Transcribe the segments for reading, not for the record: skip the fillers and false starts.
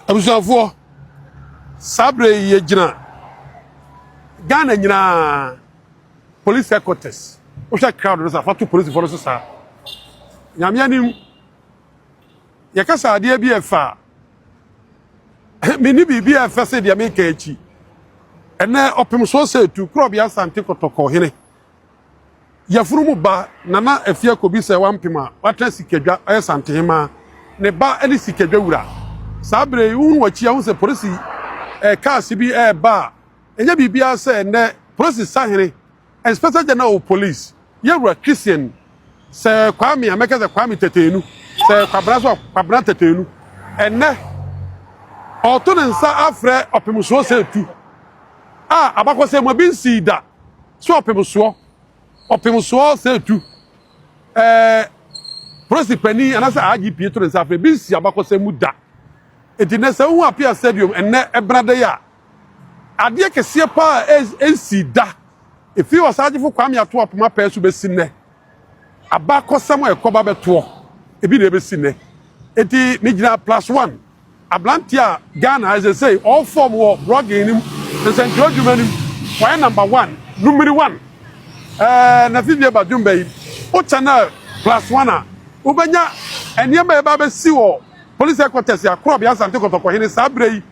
Abusuafo sabre ye gina Ghana nyina police headquarters o sha crowd no sa fatu police for so sa nyame anim ye kasa ade bi efa mini bibi efa se de me ka echi ene opem so se tu crowd ya sante kotoko hene ya furu mu ba nana afia kobi se wampema watra sikadwa sante hema ne ba ene sikadwa wura sabre unu wachi ya se police cars bi ba enya bibia se ne police sahene inspector general of police yewura Christian se Kwame Ameka se Kwame Tetenu se Kwabra Tetenu enne oto ne nsa afre opemuso se tu abakose mo bi nsida so opemuso se tu police pani anasa IGP to ne nsa afre bi nsi abakose mu da etine se hu apia stadium enne ebrade ya ade kese pa ensida efi wasagefo Kwame ato apoma pa su besinne abakosam ekoba beto ebi na besinne eti migina +1 ablantia Ghana as they say all form war blogging nim Central Germany why number 1 number 1 na fibia badumba yi o channel +1 a ubenya enema eba besi wo police headquarters ya crop ya sante kotoko hene sabre yi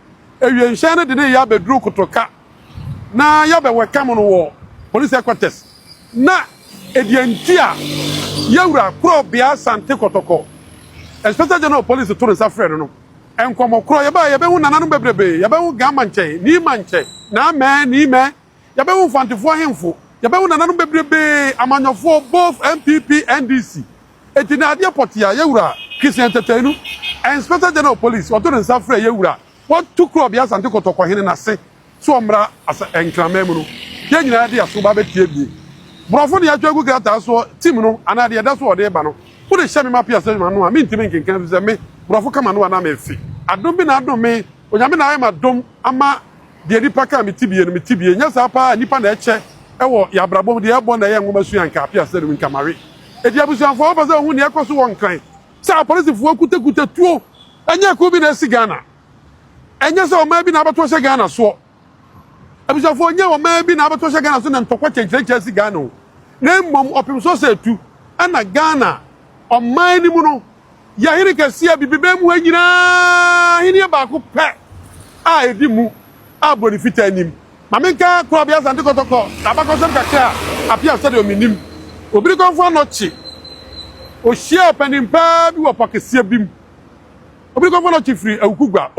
ewie nhyan de ne ya bedru kotoka na ya be welcome no wo police headquarters na ediantia yawura crop ya sante kotoko inspector general police to nsa frɛ no enkomo crop ya ba hu nananu bebrebe ya hu gama nche ni manche na ni me ya hu fantefo ahemfo ya hu nananu bebrebe amanyofo both MPP NDC etina ade potia yawura Christian Tetenu inspector general police oto nsa frɛ yawura what took crop ya sante kotoko hene na se so omra asa enkramemu no ye nyina de aso ba betie bie brofo ne atwa gu grata so team no ana de da so ode ba no wo de hyɛ me mapia sɛ ma no a mentimi nkenkan sɛ me brofo kama no ana me fi adom bi na adom me onyame na ayema dom ama de nipa ka me tibie no me tibie nya sa pa nipa na eche ewo ya brabom de ebo na ye ngoma su yanka apia sɛ de nkamare edi abusuanfo wo ba sɛ hu ne ekoso won kan sɛ police fo kuta tuo anya ko bi na si Ghana enya sɛ o ma bi na abato hyɛ Ghana so abusuafo nya o ma bi na abato hyɛ Ghana so na ntokwa kyenkyerɛ si Ghana o na mmom opim so sɛ tu ana Ghana o man ni mu no ya hiri kɛseɛ bibibɛ mu anyina hini ba ko pɛ a edi mu a boni fita anim mamenka club ya sante kotoko abakosem kakra apia sɛ de ominim obiri konfo no chi o hia openimpa bi wo pakɛseɛ bim obiri konfo no chi free awukugba